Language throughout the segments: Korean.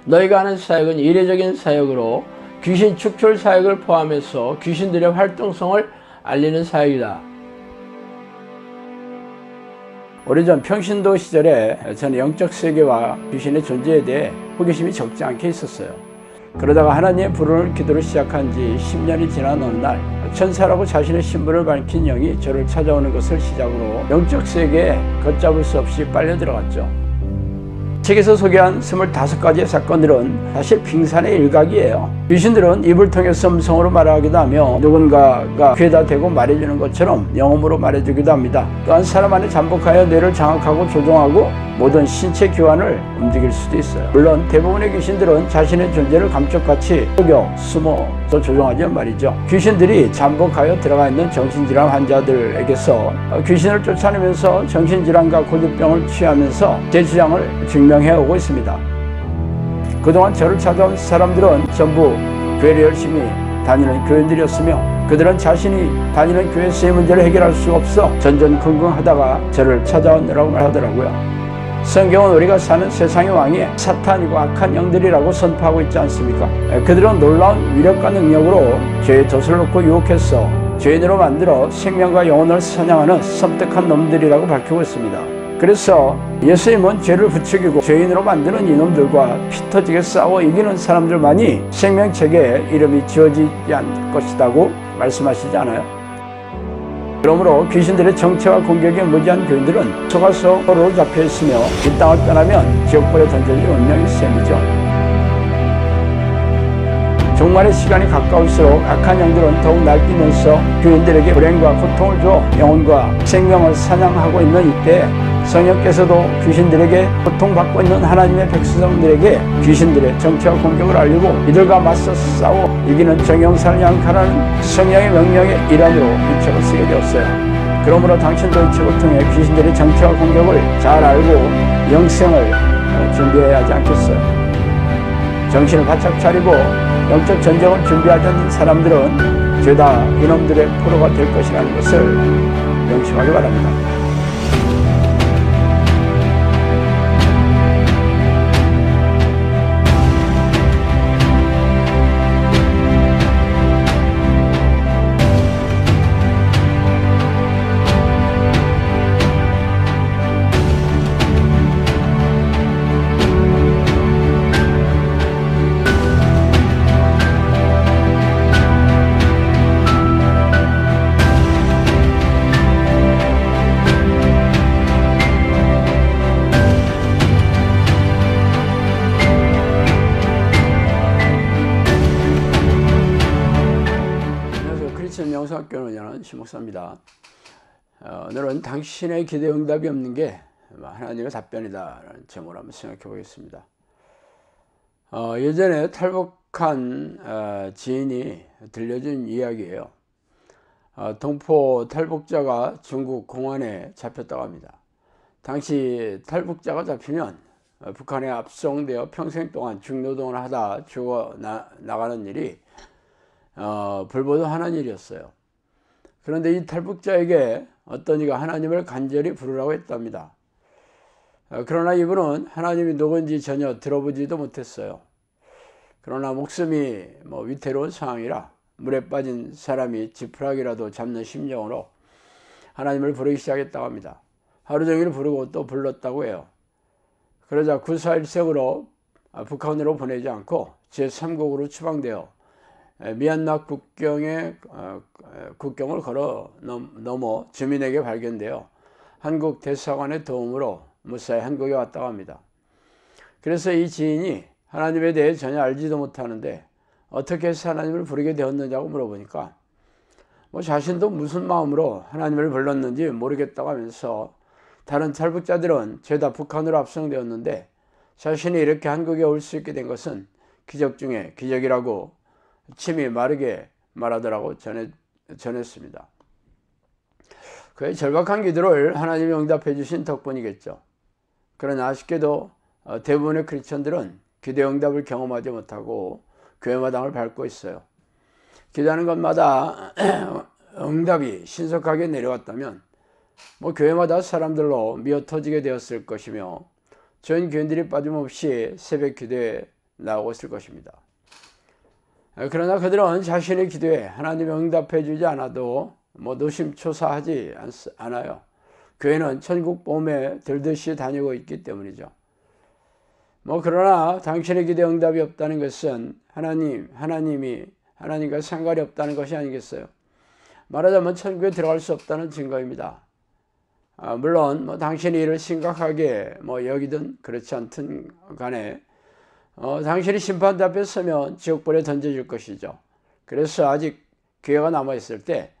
너희가 하는 사역은 이례적인 사역으로 귀신 축출 사역을 포함해서 귀신들의 활동성을 알리는 사역이다. 오래전 평신도 시절에 저는 영적 세계와 귀신의 존재에 대해 호기심이 적지 않게 있었어요. 그러다가 하나님의 부르는 기도를 시작한 지 10년이 지난 어느 날 천사라고 자신의 신분을 밝힌 영이 저를 찾아오는 것을 시작으로 영적 세계에 걷잡을 수 없이 빨려 들어갔죠. 책에서 소개한 25가지의 사건들은 사실 빙산의 일각이에요. 귀신들은 입을 통해서 음성으로 말하기도 하며 누군가가 귀에다 대고 말해주는 것처럼 영음으로 말해주기도 합니다. 또한 사람 안에 잠복하여 뇌를 장악하고 조종하고 모든 신체 기관을 움직일 수도 있어요. 물론 대부분의 귀신들은 자신의 존재를 감쪽같이 속여 숨어서 조종하지만 말이죠. 귀신들이 잠복하여 들어가 있는 정신질환 환자들에게서 귀신을 쫓아내면서 정신질환과 고질병을 취하면서 제 주장을 증명해오고 있습니다. 그동안 저를 찾아온 사람들은 전부 교회를 열심히 다니는 교인들이었으며 그들은 자신이 다니는 교회에서의 문제를 해결할 수 없어 전전긍긍하다가 저를 찾아오느라고 말하더라고요. 성경은 우리가 사는 세상의 왕이 사탄이고 악한 영들이라고 선포하고 있지 않습니까? 그들은 놀라운 위력과 능력으로 죄의 덫을 놓고 유혹해서 죄인으로 만들어 생명과 영혼을 사냥하는 섬뜩한 놈들이라고 밝히고 있습니다. 그래서 예수님은 죄를 부추기고 죄인으로 만드는 이놈들과 피 터지게 싸워 이기는 사람들만이 생명책에 이름이 지어지지 않을 것이라고 말씀하시지 않아요? 그러므로 귀신들의 정체와 공격에 무지한 교인들은 속아서로 잡혀있으며 이 땅을 떠나면 지옥불에 던져질 운명의 셈이죠. 종말의 시간이 가까울수록 악한 영들은 더욱 날뛰면서 교인들에게 불행과 고통을 줘 영혼과 생명을 사냥하고 있는 이때 성령께서도 귀신들에게 고통받고 있는 하나님의 백성들에게 귀신들의 정체와 공격을 알리고 이들과 맞서 싸워 이기는 정형산을 양칼하는 성령의 명령의 일환으로 이 책을 쓰게 되었어요. 그러므로 당신도 이 책을 통해 귀신들의 정체와 공격을 잘 알고 영생을 준비해야 하지 않겠어요? 정신을 바짝 차리고 영적 전쟁을 준비하지 않는 사람들은 죄다 이놈들의 포로가 될 것이라는 것을 명심하기 바랍니다. 영성학교는 연한 심목사입니다. 오늘은 당신의 기도에 응답이 없는 게 하나님의 답변이다 라는 제목으로 한번 생각해 보겠습니다. 예전에 탈북한 지인이 들려준 이야기예요. 동포 탈북자가 중국 공안에 잡혔다고 합니다. 당시 탈북자가 잡히면 북한에 압송되어 평생 동안 중노동을 하다 죽어 나가는 일이 불보듯 일이었어요. 그런데 이 탈북자에게 어떤 이가 하나님을 간절히 부르라고 했답니다. 그러나 이분은 하나님이 누군지 전혀 들어보지도 못했어요. 그러나 목숨이 위태로운 상황이라 물에 빠진 사람이 지푸라기라도 잡는 심정으로 하나님을 부르기 시작했다고 합니다. 하루 종일 부르고 또 불렀다고 해요. 그러자 구사일생으로 북한으로 보내지 않고 제3국으로 추방되어 미얀마 국경을 걸어 넘어 주민에게 발견되어 한국 대사관의 도움으로 무사히 한국에 왔다고 합니다. 그래서 이 지인이 하나님에 대해 전혀 알지도 못하는데 어떻게 해서 하나님을 부르게 되었느냐고 물어보니까 자신도 무슨 마음으로 하나님을 불렀는지 모르겠다고 하면서 다른 탈북자들은 죄다 북한으로 압송되었는데 자신이 이렇게 한국에 올 수 있게 된 것은 기적 중에 기적이라고 침이 마르게 말하더라고 전했습니다. 그의 절박한 기도를 하나님이 응답해 주신 덕분이겠죠. 그러나 아쉽게도 대부분의 크리스천들은 기도의 응답을 경험하지 못하고 교회마당을 밟고 있어요. 기도하는 것마다 응답이 신속하게 내려왔다면 교회마다 사람들로 미어터지게 되었을 것이며 전 교인들이 빠짐없이 새벽 기도에 나오고 있을 것입니다. 그러나 그들은 자신의 기도에 하나님이 응답해 주지 않아도 노심초사하지 않아요. 교회는 천국 보험에 들듯이 다니고 있기 때문이죠. 그러나 당신의 기도에 응답이 없다는 것은 하나님이 하나님과 상관이 없다는 것이 아니겠어요? 말하자면 천국에 들어갈 수 없다는 증거입니다. 물론 당신이 이를 심각하게 여기든 그렇지 않든 간에 당신이 심판대 앞에 서면 지옥불에 던져질 것이죠. 그래서 아직 기회가 남아있을 때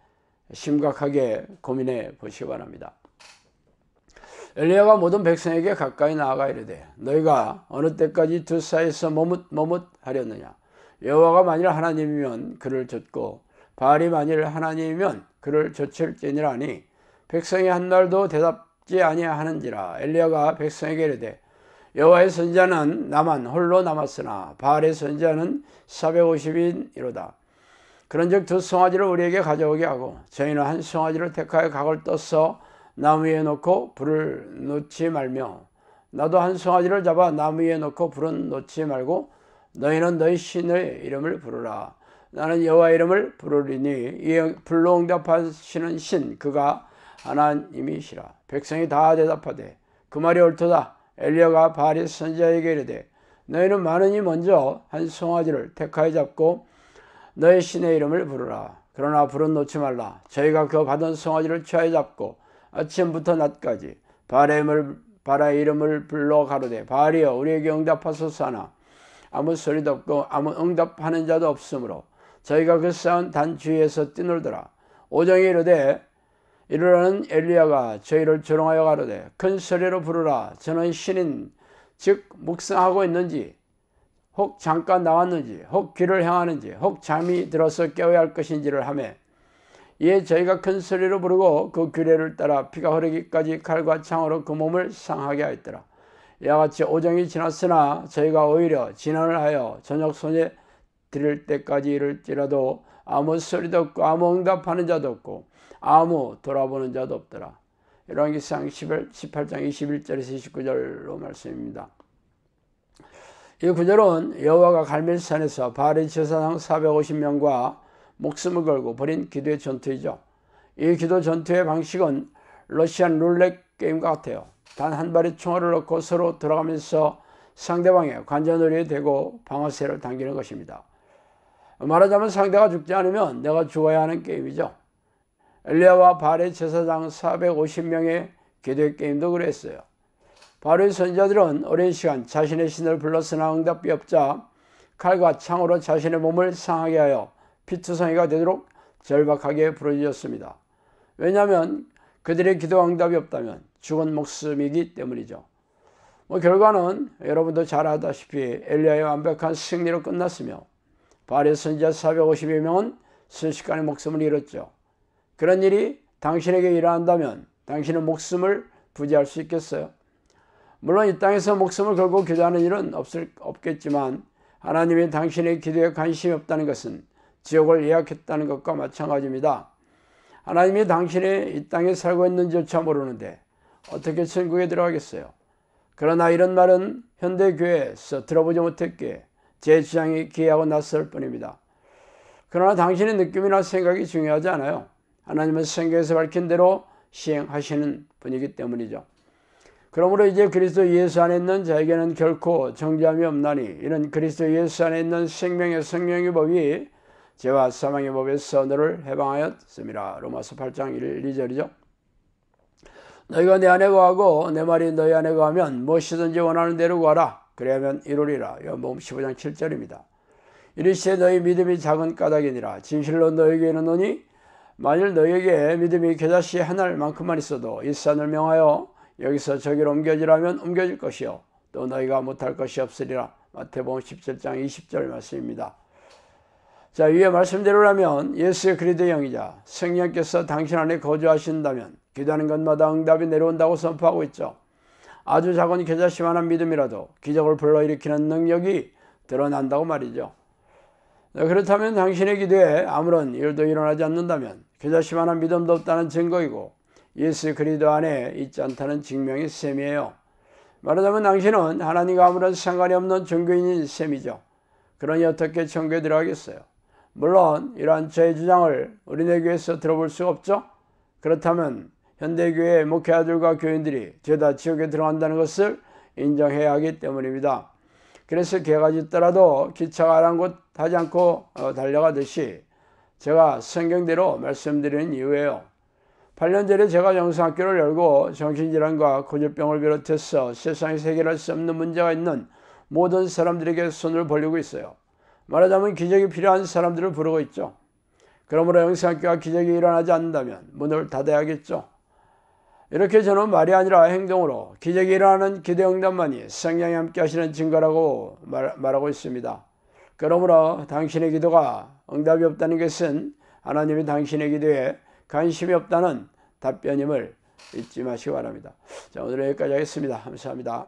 심각하게 고민해 보시기 바랍니다. 엘리야가 모든 백성에게 가까이 나아가 이르되 너희가 어느 때까지 두 사이에서 머뭇하렸느냐. 여호와가 만일 하나님이면 그를 좇고 바알이 만일 하나님이면 그를 좇을지니라 하니 백성이 한 말도 대답지 아니하는지라. 엘리야가 백성에게 이르되 여호와의 선지자는 나만 홀로 남았으나 바알의 선지자는 450인이로다. 그런즉 두 송아지를 우리에게 가져오게 하고 저희는 한 송아지를 택하여 각을 떠서 나무 위에 놓고 불을 놓지 말며 나도 한 송아지를 잡아 나무 위에 놓고 불은 놓지 말고 너희는 너희 신의 이름을 부르라. 나는 여호와의 이름을 부르리니 이 불로 응답하시는 신 그가 하나님이시라. 백성이 다 대답하되 그 말이 옳도다. 엘리야가 바알의 선지자에게 이르되 너희는 많으니 먼저 한 송아지를 택하여 잡고 너희 신의 이름을 부르라. 그러나 불은 놓지 말라. 저희가 그 받은 송아지를 취하여 잡고 아침부터 낮까지 바알의 이름을 불러 가로되 바알이여 우리에게 응답하소서 하나 아무 소리도 없고 아무 응답하는 자도 없으므로 저희가 그 쌓은 단 주위에서 뛰놀더라. 오정이 이르되 이르러는 엘리야가 저희를 조롱하여 가로되 큰 소리로 부르라. 저는 신인 즉 묵상하고 있는지 혹 잠깐 나왔는지 혹 귀를 향하는지 혹 잠이 들어서 깨어야 할 것인지를 하매 이에 저희가 큰 소리로 부르고 그 규례를 따라 피가 흐르기까지 칼과 창으로 그 몸을 상하게 하였더라. 이와 같이 오정이 지났으나 저희가 오히려 진언을 하여 저녁 손에 드릴 때까지 이를지라도 아무 소리도 없고 아무 응답하는 자도 없고 아무 돌아보는 자도 없더라. 열왕기상 18장 21절에서 29절로 말씀입니다. 이 구절은 여호와가 갈멜산에서 바알의 제사장 450명과 목숨을 걸고 벌인 기도의 전투이죠. 이 기도 전투의 방식은 러시안 룰렛 게임과 같아요. 단 한 발의 총알을 넣고 서로 돌아가면서 상대방의 관자놀이에 대고 방아쇠를 당기는 것입니다. 말하자면 상대가 죽지 않으면 내가 죽어야 하는 게임이죠. 엘리야와 바알의 제사장 450명의 기도의 게임도 그랬어요. 바알의 선지자들은 오랜 시간 자신의 신을 불렀으나 응답이 없자 칼과 창으로 자신의 몸을 상하게 하여 피투성이가 되도록 절박하게 부르짖었습니다. 왜냐하면 그들의 기도 응답이 없다면 죽은 목숨이기 때문이죠. 결과는 여러분도 잘 아다시피 엘리야의 완벽한 승리로 끝났으며 바알의 선지자 450여 명은 순식간에 목숨을 잃었죠. 그런 일이 당신에게 일어난다면 당신은 목숨을 부지할 수 있겠어요? 물론 이 땅에서 목숨을 걸고 기도하는 일은 없겠지만 하나님이 당신의 기도에 관심이 없다는 것은 지옥을 예약했다는 것과 마찬가지입니다. 하나님이 당신이 이 땅에 살고 있는지조차 모르는데 어떻게 천국에 들어가겠어요? 그러나 이런 말은 현대교회에서 들어보지 못했기에 제 주장이 기이하고 낯설 뿐입니다. 그러나 당신의 느낌이나 생각이 중요하지 않아요. 하나님은 성경에서 밝힌 대로 시행하시는 분이기 때문이죠. 그러므로 이제 그리스도 예수 안에 있는 자에게는 결코 정죄함이 없나니 이는 그리스도 예수 안에 있는 생명의 성령의 법이 죄와 사망의 법에서 너를 해방하였습니다. 로마서 8장 1, 2절이죠. 너희가 내 안에 거하고 내 말이 너희 안에 거하면 무엇이든지 원하는 대로 구하라. 그래야면 이루리라. 요한복음 15장 7절입니다. 이르시되 너희 믿음이 작은 까닭이니라. 진실로 너희에게 이르노니 만일 너희에게 믿음이 겨자씨 한 알만큼만 있어도 이 산을 명하여 여기서 저기로 옮겨지라면 옮겨질 것이요 또 너희가 못할 것이 없으리라. 마태복음 17장 20절 말씀입니다. 자, 위에 말씀대로라면 예수의 그리스도의 영이자 성령께서 당신 안에 거주하신다면 기도하는 것마다 응답이 내려온다고 선포하고 있죠. 아주 작은 겨자씨만한 믿음이라도 기적을 불러일으키는 능력이 드러난다고 말이죠. 그렇다면 당신의 기도에 아무런 일도 일어나지 않는다면 겨자씨만한 믿음도 없다는 증거이고 예수 그리스도 안에 있지 않다는 증명의 셈이에요. 말하자면 당신은 하나님과 아무런 상관이 없는 종교인인 셈이죠. 그러니 어떻게 천국에 들어가겠어요? 물론 이러한 저의 주장을 우리네 교회에서 들어볼 수 없죠. 그렇다면 현대교회 목회자들과 교인들이 죄다 지옥에 들어간다는 것을 인정해야 하기 때문입니다. 그래서 개가 짖더라도 기차가 아랑곳하지 않고 달려가듯이 제가 성경대로 말씀드리는 이유예요. 8년 전에 제가 영성학교를 열고 정신질환과 고질병을 비롯해서 세상에서 해결할 수 없는 문제가 있는 모든 사람들에게 손을 벌리고 있어요. 말하자면 기적이 필요한 사람들을 부르고 있죠. 그러므로 영성학교가 기적이 일어나지 않는다면 문을 닫아야겠죠. 이렇게 저는 말이 아니라 행동으로 기적이 일어나는 기도응답만이 성령이 함께 하시는 증거라고 말하고 있습니다. 그러므로 당신의 기도가 응답이 없다는 것은 하나님이 당신의 기도에 관심이 없다는 답변임을 잊지 마시기 바랍니다. 자, 오늘은 여기까지 하겠습니다. 감사합니다.